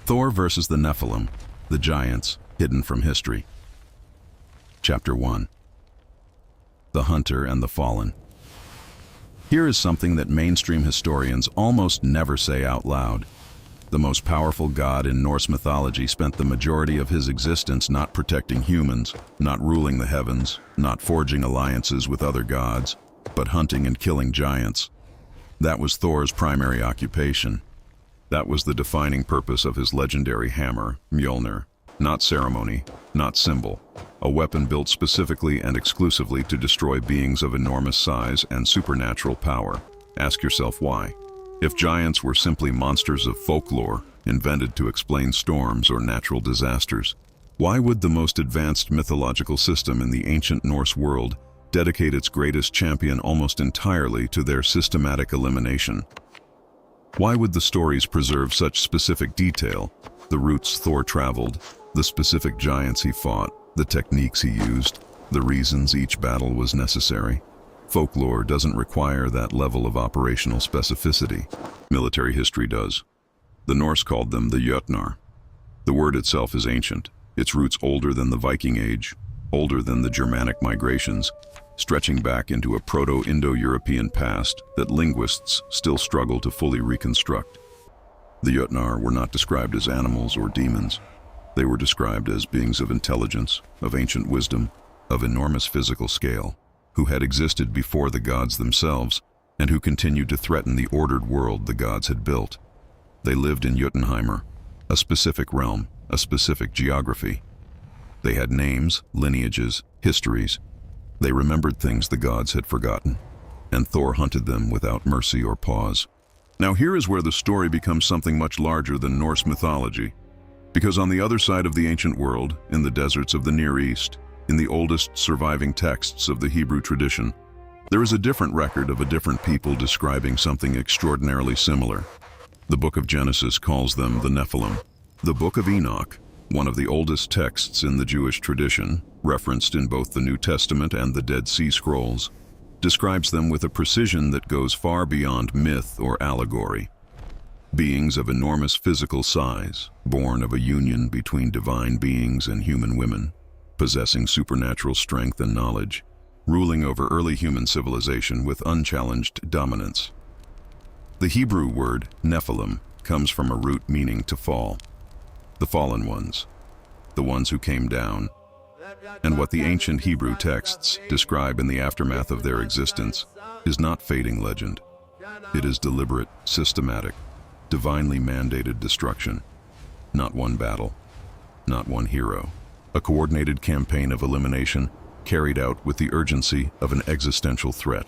Thor versus the Nephilim, the giants hidden from history. Chapter 1. The Hunter and the Fallen. Here is something that mainstream historians almost never say out loud. The most powerful god in Norse mythology spent the majority of his existence not protecting humans, not ruling the heavens, not forging alliances with other gods, but hunting and killing giants. That was Thor's primary occupation. That was the defining purpose of his legendary hammer, Mjolnir. Not ceremony, not symbol. A weapon built specifically and exclusively to destroy beings of enormous size and supernatural power. Ask yourself why. If giants were simply monsters of folklore, invented to explain storms or natural disasters, why would the most advanced mythological system in the ancient Norse world dedicate its greatest champion almost entirely to their systematic elimination? Why would the stories preserve such specific detail? The routes Thor traveled, the specific giants he fought, the techniques he used, the reasons each battle was necessary. Folklore doesn't require that level of operational specificity. Military history does. The Norse called them the Jötnar. The word itself is ancient, its roots older than the Viking Age, older than the Germanic migrations, stretching back into a Proto-Indo-European past that linguists still struggle to fully reconstruct. The Jötnar were not described as animals or demons. They were described as beings of intelligence, of ancient wisdom, of enormous physical scale, who had existed before the gods themselves, and who continued to threaten the ordered world the gods had built. They lived in Jotunheimr, a specific realm, a specific geography. They had names, lineages, histories. They remembered things the gods had forgotten, and Thor hunted them without mercy or pause. Now here is where the story becomes something much larger than Norse mythology, because on the other side of the ancient world, in the deserts of the Near East, in the oldest surviving texts of the Hebrew tradition, there is a different record of a different people describing something extraordinarily similar. The book of Genesis calls them the Nephilim. The book of Enoch, one of the oldest texts in the Jewish tradition, referenced in both the New Testament and the Dead Sea Scrolls, describes them with a precision that goes far beyond myth or allegory. Beings of enormous physical size, born of a union between divine beings and human women, possessing supernatural strength and knowledge, ruling over early human civilization with unchallenged dominance. The Hebrew word Nephilim comes from a root meaning to fall. The fallen ones, the ones who came down, and what the ancient Hebrew texts describe in the aftermath of their existence is not fading legend. It is deliberate, systematic, divinely mandated destruction. Not one battle, not one hero. A coordinated campaign of elimination carried out with the urgency of an existential threat.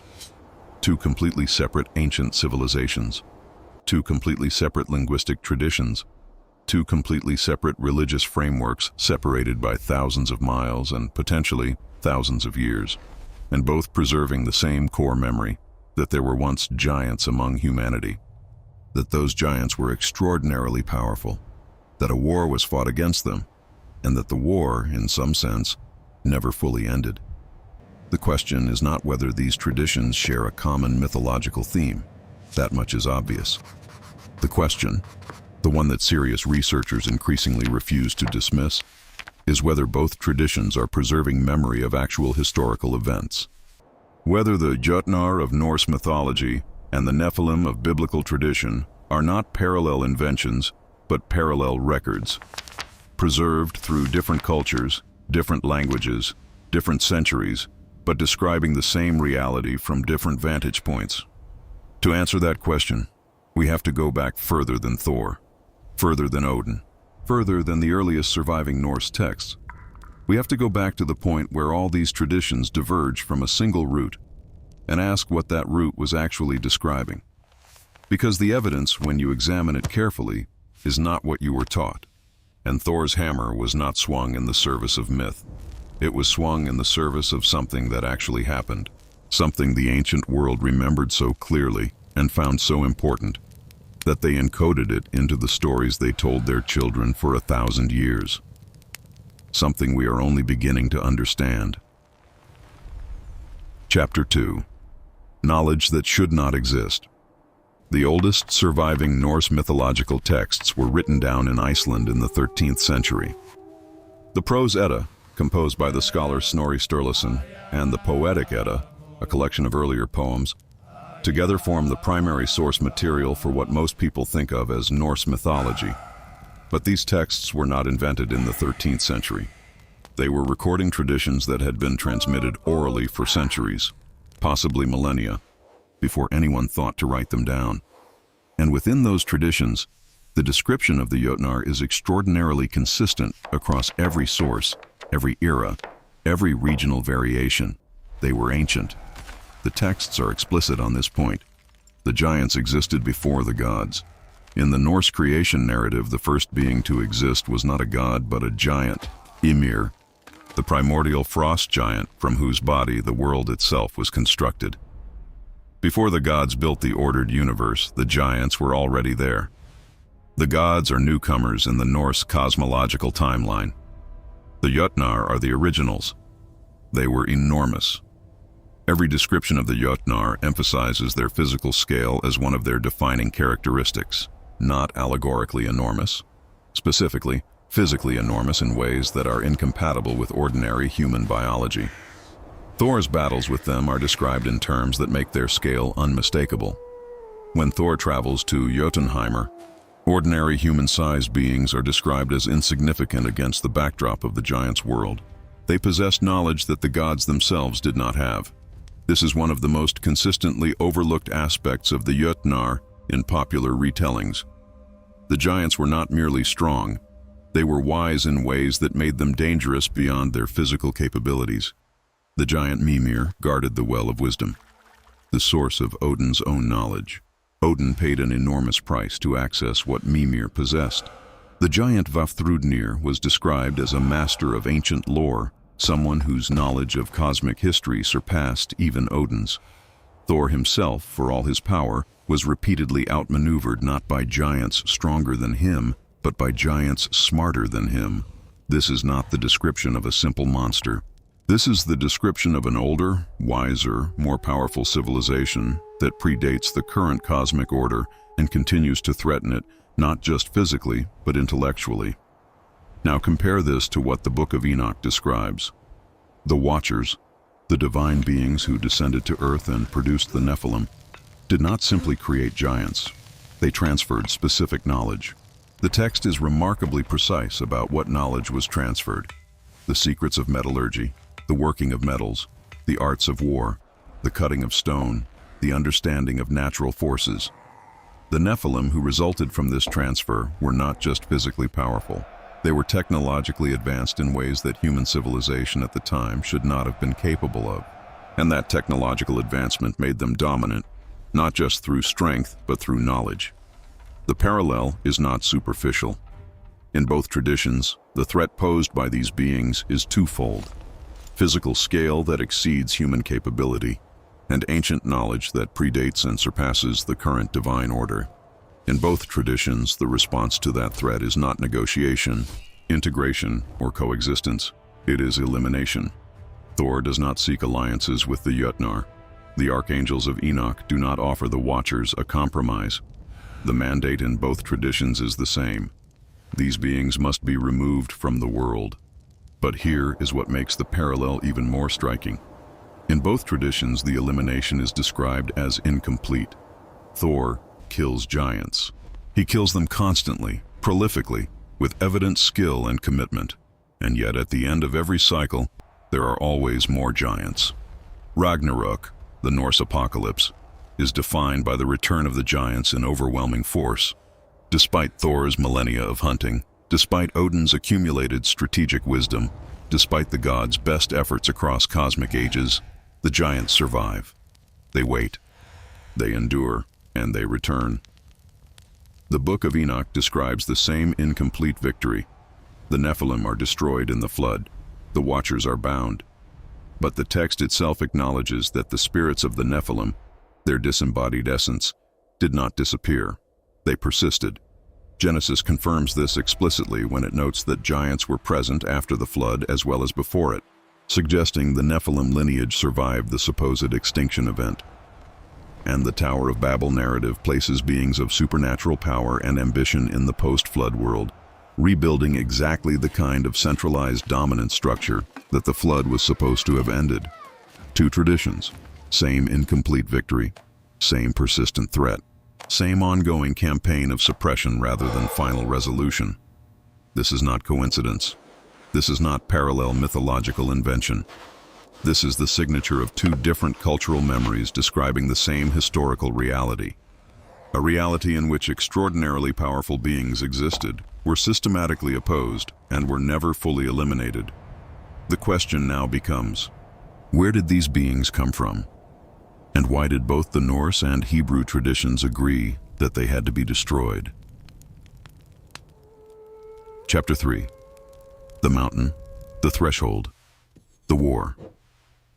Two completely separate ancient civilizations, two completely separate linguistic traditions, two completely separate religious frameworks separated by thousands of miles and potentially thousands of years, and both preserving the same core memory that there were once giants among humanity, that those giants were extraordinarily powerful, that a war was fought against them, and that the war, in some sense, never fully ended. The question is not whether these traditions share a common mythological theme. That much is obvious. The question, the one that serious researchers increasingly refuse to dismiss, is whether both traditions are preserving memory of actual historical events. Whether the Jötnar of Norse mythology and the Nephilim of biblical tradition are not parallel inventions, but parallel records, preserved through different cultures, different languages, different centuries, but describing the same reality from different vantage points. To answer that question, we have to go back further than Thor, further than Odin, further than the earliest surviving Norse texts. We have to go back to the point where all these traditions diverge from a single root and ask what that root was actually describing. Because the evidence, when you examine it carefully, is not what you were taught. And Thor's hammer was not swung in the service of myth. It was swung in the service of something that actually happened, something the ancient world remembered so clearly and found so important that they encoded it into the stories they told their children for 1,000 years. Something we are only beginning to understand. Chapter 2. Knowledge that should not exist. The oldest surviving Norse mythological texts were written down in Iceland in the 13th century. The Prose Edda, composed by the scholar Snorri Sturluson, and the Poetic Edda, a collection of earlier poems, together form the primary source material for what most people think of as Norse mythology. But these texts were not invented in the 13th century. They were recording traditions that had been transmitted orally for centuries, possibly millennia, before anyone thought to write them down. And within those traditions, the description of the Jötnar is extraordinarily consistent across every source, every era, every regional variation. They were ancient. The texts are explicit on this point. The giants existed before the gods. In the Norse creation narrative, the first being to exist was not a god but a giant, Ymir, the primordial frost giant from whose body the world itself was constructed. Before the gods built the ordered universe, the giants were already there. The gods are newcomers in the Norse cosmological timeline. The Jötnar are the originals. They were enormous. Every description of the Jötnar emphasizes their physical scale as one of their defining characteristics, not allegorically enormous, specifically, physically enormous in ways that are incompatible with ordinary human biology. Thor's battles with them are described in terms that make their scale unmistakable. When Thor travels to Jotunheimr, ordinary human-sized beings are described as insignificant against the backdrop of the giants' world. They possessed knowledge that the gods themselves did not have. This is one of the most consistently overlooked aspects of the Jötnar in popular retellings. The giants were not merely strong, they were wise in ways that made them dangerous beyond their physical capabilities. The giant Mimir guarded the Well of Wisdom, the source of Odin's own knowledge. Odin paid an enormous price to access what Mimir possessed. The giant Vafthrudnir was described as a master of ancient lore, someone whose knowledge of cosmic history surpassed even Odin's. Thor himself, for all his power, was repeatedly outmaneuvered not by giants stronger than him, but by giants smarter than him. This is not the description of a simple monster. This is the description of an older, wiser, more powerful civilization that predates the current cosmic order and continues to threaten it, not just physically, but intellectually. Now compare this to what the Book of Enoch describes. The Watchers, the divine beings who descended to earth and produced the Nephilim, did not simply create giants. They transferred specific knowledge. The text is remarkably precise about what knowledge was transferred. The secrets of metallurgy, the working of metals, the arts of war, the cutting of stone, the understanding of natural forces. The Nephilim who resulted from this transfer were not just physically powerful. They were technologically advanced in ways that human civilization at the time should not have been capable of. And that technological advancement made them dominant, not just through strength, but through knowledge. The parallel is not superficial. In both traditions, the threat posed by these beings is twofold: physical scale that exceeds human capability, and ancient knowledge that predates and surpasses the current divine order. In both traditions, the response to that threat is not negotiation, integration, or coexistence. It is elimination. Thor does not seek alliances with the Jötnar. The archangels of Enoch do not offer the Watchers a compromise. The mandate in both traditions is the same. These beings must be removed from the world. But here is what makes the parallel even more striking. In both traditions, the elimination is described as incomplete. Thor kills giants. He kills them constantly, prolifically, with evident skill and commitment. And yet at the end of every cycle, there are always more giants. Ragnarok, the Norse apocalypse, is defined by the return of the giants in overwhelming force. Despite Thor's millennia of hunting, despite Odin's accumulated strategic wisdom, despite the gods' best efforts across cosmic ages, the giants survive. They wait, they endure, and they return. The Book of Enoch describes the same incomplete victory. The Nephilim are destroyed in the flood. The Watchers are bound. But the text itself acknowledges that the spirits of the Nephilim, their disembodied essence, did not disappear. They persisted. Genesis confirms this explicitly when it notes that giants were present after the flood as well as before it, suggesting the Nephilim lineage survived the supposed extinction event. and the Tower of Babel narrative places beings of supernatural power and ambition in the post-flood world, rebuilding exactly the kind of centralized dominant structure that the flood was supposed to have ended. Two traditions, same incomplete victory, same persistent threat, same ongoing campaign of suppression rather than final resolution. This is not coincidence. This is not parallel mythological invention. This is the signature of two different cultural memories describing the same historical reality. A reality in which extraordinarily powerful beings existed, were systematically opposed, and were never fully eliminated. The question now becomes, where did these beings come from? And why did both the Norse and Hebrew traditions agree that they had to be destroyed? Chapter 3. The Mountain, the Threshold, the War.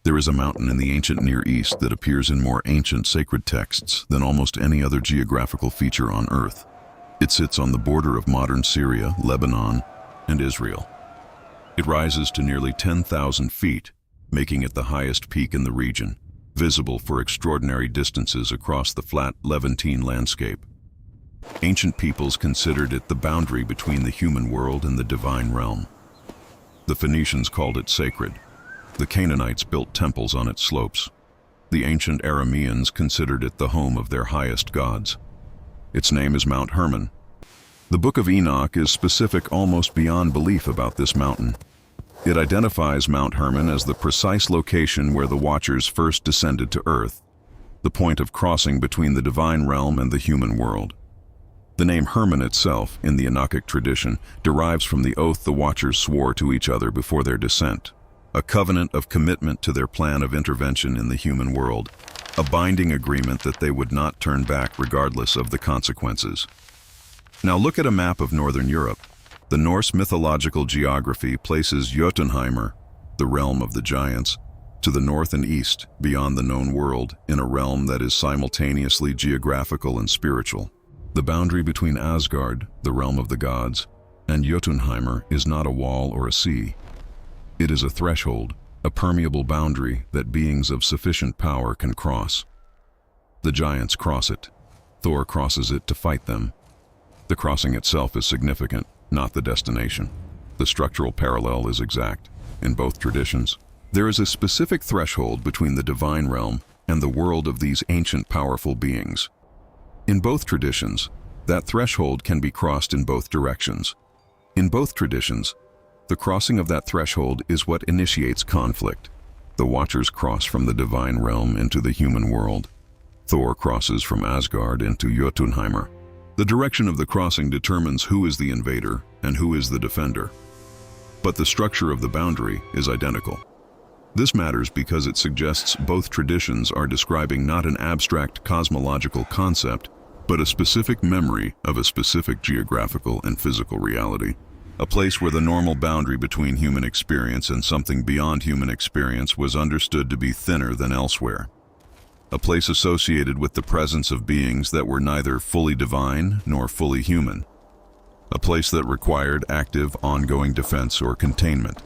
There is a mountain in the ancient Near East that appears in more ancient sacred texts than almost any other geographical feature on Earth. It sits on the border of modern Syria, Lebanon, and Israel. It rises to nearly 10,000 feet, making it the highest peak in the region, visible for extraordinary distances across the flat Levantine landscape. Ancient peoples considered it the boundary between the human world and the divine realm. The Phoenicians called it sacred. The Canaanites built temples on its slopes. The ancient Arameans considered it the home of their highest gods. Its name is Mount Hermon. The Book of Enoch is specific almost beyond belief about this mountain. It identifies Mount Hermon as the precise location where the Watchers first descended to Earth, the point of crossing between the divine realm and the human world. The name Hermon itself, in the Enochic tradition, derives from the oath the Watchers swore to each other before their descent, a covenant of commitment to their plan of intervention in the human world, a binding agreement that they would not turn back regardless of the consequences. Now look at a map of Northern Europe. The Norse mythological geography places Jotunheimr, the realm of the giants, to the north and east, beyond the known world, in a realm that is simultaneously geographical and spiritual. The boundary between Asgard, the realm of the gods, and Jotunheimr is not a wall or a sea. It is a threshold, a permeable boundary that beings of sufficient power can cross. The giants cross it. Thor crosses it to fight them. The crossing itself is significant, not the destination. The structural parallel is exact. In both traditions, there is a specific threshold between the divine realm and the world of these ancient powerful beings. In both traditions, that threshold can be crossed in both directions. In both traditions, the crossing of that threshold is what initiates conflict. The Watchers cross from the divine realm into the human world. Thor crosses from Asgard into Jotunheimr. The direction of the crossing determines who is the invader and who is the defender. But the structure of the boundary is identical. This matters because it suggests both traditions are describing not an abstract cosmological concept, but a specific memory of a specific geographical and physical reality. A place where the normal boundary between human experience and something beyond human experience was understood to be thinner than elsewhere. A place associated with the presence of beings that were neither fully divine nor fully human. A place that required active, ongoing defense or containment.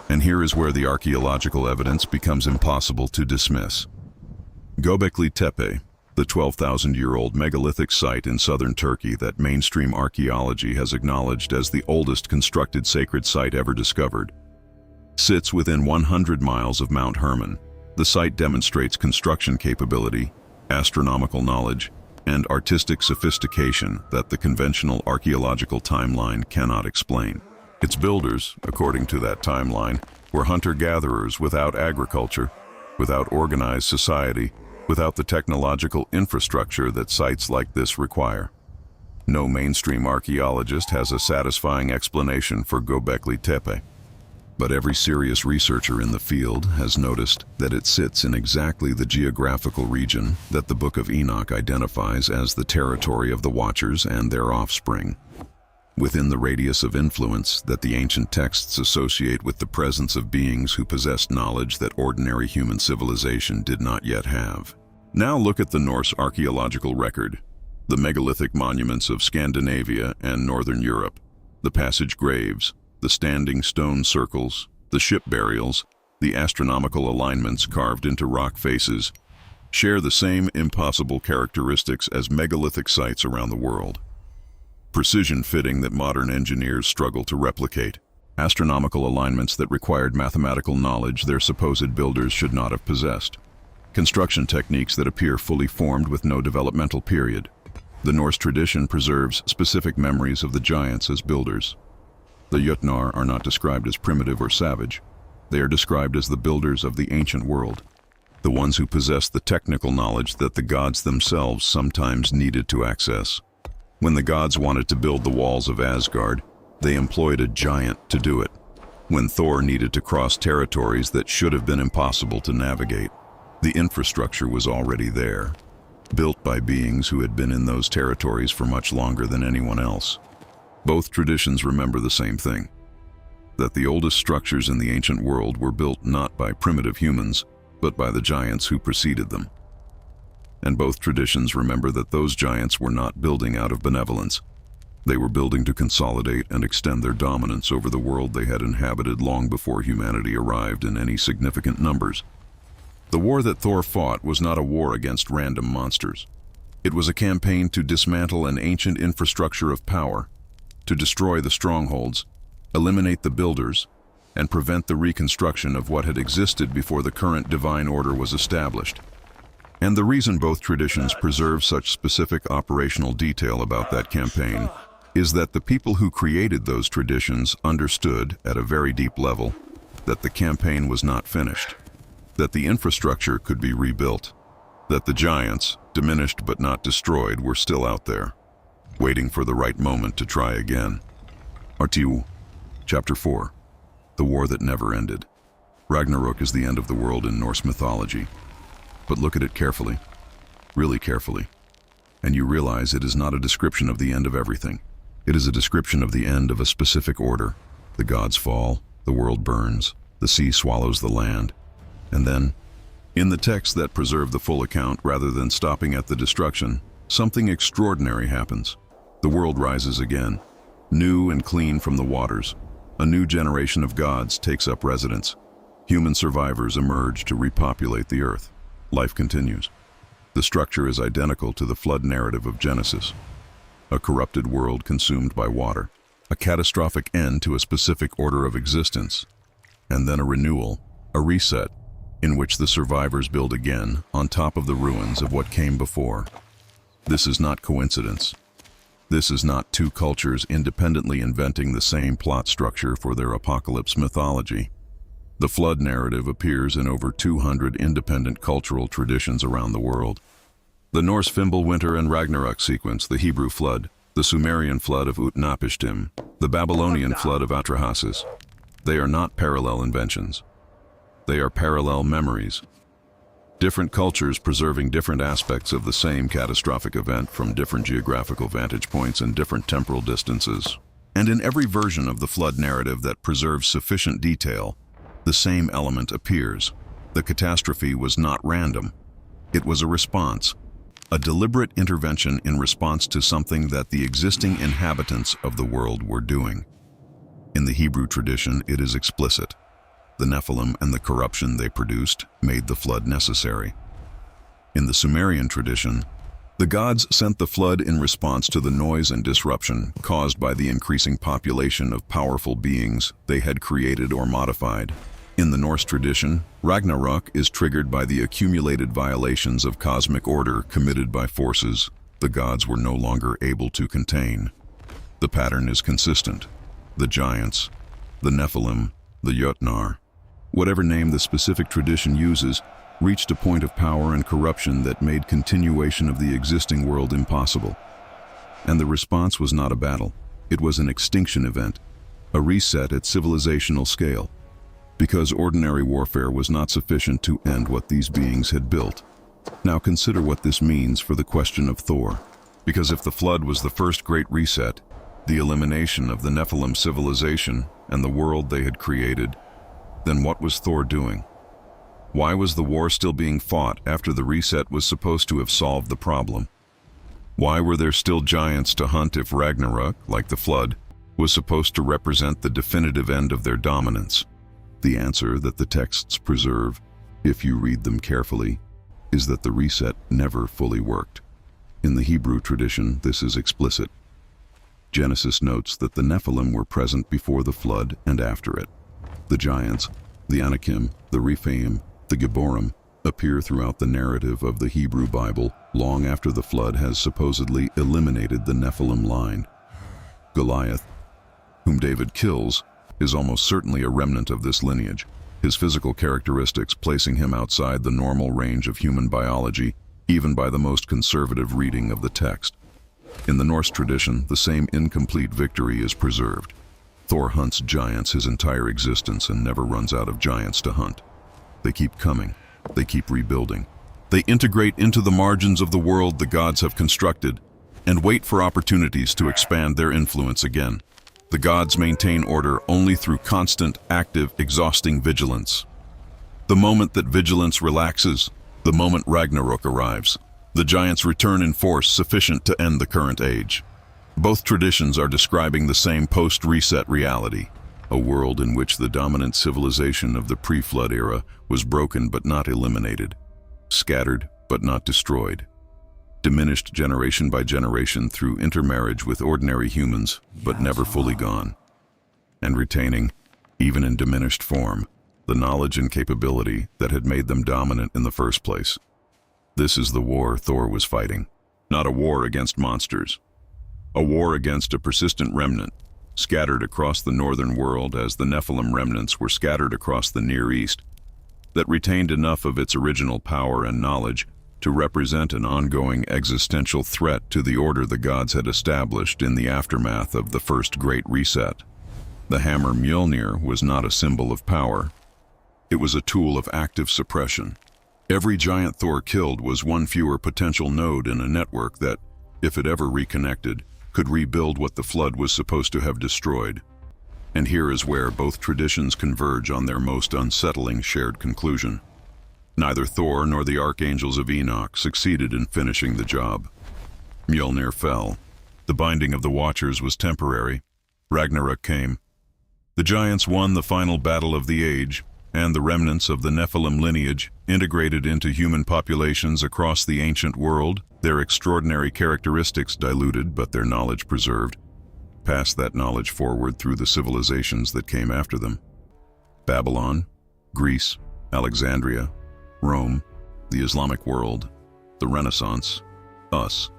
And here is where the archaeological evidence becomes impossible to dismiss. Göbekli Tepe, the 12,000-year-old megalithic site in southern Turkey that mainstream archaeology has acknowledged as the oldest constructed sacred site ever discovered, sits within 100 miles of Mount Hermon. The site demonstrates construction capability, astronomical knowledge, and artistic sophistication that the conventional archaeological timeline cannot explain. Its builders, according to that timeline, were hunter-gatherers without agriculture, without organized society, without the technological infrastructure that sites like this require. No mainstream archaeologist has a satisfying explanation for Göbekli Tepe. But every serious researcher in the field has noticed that it sits in exactly the geographical region that the Book of Enoch identifies as the territory of the Watchers and their offspring, within the radius of influence that the ancient texts associate with the presence of beings who possessed knowledge that ordinary human civilization did not yet have. Now look at the Norse archaeological record, the megalithic monuments of Scandinavia and Northern Europe, the passage graves, the standing stone circles, the ship burials, the astronomical alignments carved into rock faces. share the same impossible characteristics as megalithic sites around the world. Precision fitting that modern engineers struggle to replicate. Astronomical alignments that required mathematical knowledge their supposed builders should not have possessed. Construction techniques that appear fully formed with no developmental period. The Norse tradition preserves specific memories of the giants as builders. The Jötnar are not described as primitive or savage. They are described as the builders of the ancient world, the ones who possess the technical knowledge that the gods themselves sometimes needed to access. When the gods wanted to build the walls of Asgard, they employed a giant to do it. When Thor needed to cross territories that should have been impossible to navigate, the infrastructure was already there, built by beings who had been in those territories for much longer than anyone else. Both traditions remember the same thing, that the oldest structures in the ancient world were built not by primitive humans, but by the giants who preceded them. And both traditions remember that those giants were not building out of benevolence. They were building to consolidate and extend their dominance over the world they had inhabited long before humanity arrived in any significant numbers. The war that Thor fought was not a war against random monsters. It was a campaign to dismantle an ancient infrastructure of power, to destroy the strongholds, eliminate the builders, and prevent the reconstruction of what had existed before the current divine order was established. And the reason both traditions preserve such specific operational detail about that campaign is that the people who created those traditions understood, at a very deep level, that the campaign was not finished, that the infrastructure could be rebuilt, that the giants, diminished but not destroyed, were still out there, waiting for the right moment to try again. Artiu, Chapter 4. The War That Never Ended. Ragnarok is the end of the world in Norse mythology. But look at it carefully, really carefully, and you realize it is not a description of the end of everything. It is a description of the end of a specific order. The gods fall, the world burns, the sea swallows the land, and then, in the texts that preserve the full account rather than stopping at the destruction, something extraordinary happens. The world rises again, new and clean from the waters. A new generation of gods takes up residence. Human survivors emerge to repopulate the earth. Life continues. The structure is identical to the flood narrative of Genesis. A corrupted world consumed by water, a catastrophic end to a specific order of existence, and then a renewal, a reset, in which the survivors build again on top of the ruins of what came before. This is not coincidence. This is not two cultures independently inventing the same plot structure for their apocalypse mythology. The flood narrative appears in over 200 independent cultural traditions around the world. The Norse Fimbulwinter and Ragnarok sequence, the Hebrew flood, the Sumerian flood of Utnapishtim, the Babylonian flood of Atrahasis. They are not parallel inventions. They are parallel memories. Different cultures preserving different aspects of the same catastrophic event from different geographical vantage points and different temporal distances. And in every version of the flood narrative that preserves sufficient detail, the same element appears. The catastrophe was not random. It was a response, a deliberate intervention in response to something that the existing inhabitants of the world were doing. In the Hebrew tradition, it is explicit. The Nephilim and the corruption they produced made the flood necessary. In the Sumerian tradition, the gods sent the flood in response to the noise and disruption caused by the increasing population of powerful beings they had created or modified. In the Norse tradition, Ragnarok is triggered by the accumulated violations of cosmic order committed by forces the gods were no longer able to contain. The pattern is consistent. The giants, the Nephilim, the Jötnar, whatever name the specific tradition uses, reached a point of power and corruption that made continuation of the existing world impossible. And the response was not a battle. It was an extinction event, a reset at civilizational scale. Because ordinary warfare was not sufficient to end what these beings had built. Now consider what this means for the question of Thor. Because if the flood was the first great reset, the elimination of the Nephilim civilization and the world they had created, then what was Thor doing? Why was the war still being fought after the reset was supposed to have solved the problem? Why were there still giants to hunt if Ragnarok, like the flood, was supposed to represent the definitive end of their dominance? The answer that the texts preserve, if you read them carefully, is that the reset never fully worked. In the Hebrew tradition, this is explicit. Genesis notes that the Nephilim were present before the flood and after it. The giants, the Anakim, the Rephaim, the Gibborim, appear throughout the narrative of the Hebrew Bible long after the flood has supposedly eliminated the Nephilim line. Goliath, whom David kills, is almost certainly a remnant of this lineage, his physical characteristics placing him outside the normal range of human biology, even by the most conservative reading of the text. In the Norse tradition, the same incomplete victory is preserved. Thor hunts giants his entire existence and never runs out of giants to hunt. They keep coming. They keep rebuilding. They integrate into the margins of the world the gods have constructed and wait for opportunities to expand their influence again. The gods maintain order only through constant, active, exhausting vigilance. The moment that vigilance relaxes, the moment Ragnarok arrives, the giants return in force sufficient to end the current age. Both traditions are describing the same post-reset reality, a world in which the dominant civilization of the pre-flood era was broken but not eliminated, scattered but not destroyed, diminished generation by generation through intermarriage with ordinary humans, but never fully gone, and retaining, even in diminished form, the knowledge and capability that had made them dominant in the first place. This is the war Thor was fighting, not a war against monsters, a war against a persistent remnant, scattered across the northern world as the Nephilim remnants were scattered across the Near East, that retained enough of its original power and knowledge to represent an ongoing existential threat to the order the gods had established in the aftermath of the first Great Reset. The hammer Mjolnir was not a symbol of power. It was a tool of active suppression. Every giant Thor killed was one fewer potential node in a network that, if it ever reconnected, could rebuild what the flood was supposed to have destroyed. And here is where both traditions converge on their most unsettling shared conclusion. Neither Thor nor the archangels of Enoch succeeded in finishing the job. Mjolnir fell. The binding of the Watchers was temporary. Ragnarok came. The giants won the final battle of the age, and the remnants of the Nephilim lineage integrated into human populations across the ancient world, their extraordinary characteristics diluted but their knowledge preserved, passed that knowledge forward through the civilizations that came after them. Babylon, Greece, Alexandria, Rome, the Islamic world, the Renaissance, us.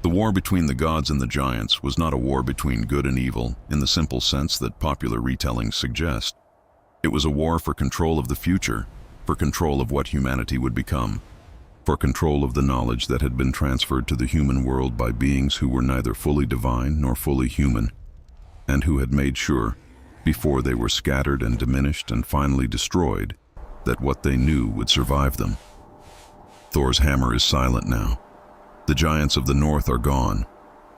The war between the gods and the giants was not a war between good and evil in the simple sense that popular retellings suggest. It was a war for control of the future, for control of what humanity would become, for control of the knowledge that had been transferred to the human world by beings who were neither fully divine nor fully human, and who had made sure, before they were scattered and diminished and finally destroyed, that what they knew would survive them. Thor's hammer is silent now. The giants of the north are gone,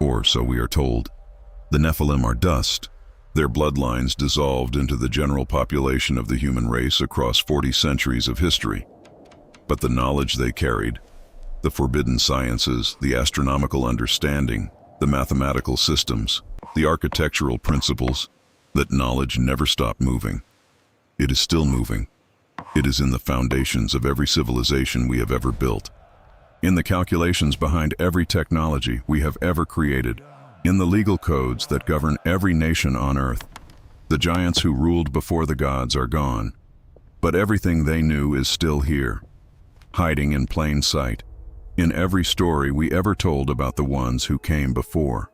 or so we are told. The Nephilim are dust, their bloodlines dissolved into the general population of the human race across 40 centuries of history. But the knowledge they carried, the forbidden sciences, the astronomical understanding, the mathematical systems, the architectural principles, that knowledge never stopped moving. It is still moving. It is in the foundations of every civilization we have ever built, in the calculations behind every technology we have ever created, in the legal codes that govern every nation on earth. The giants who ruled before the gods are gone, but everything they knew is still here, hiding in plain sight, in every story we ever told about the ones who came before.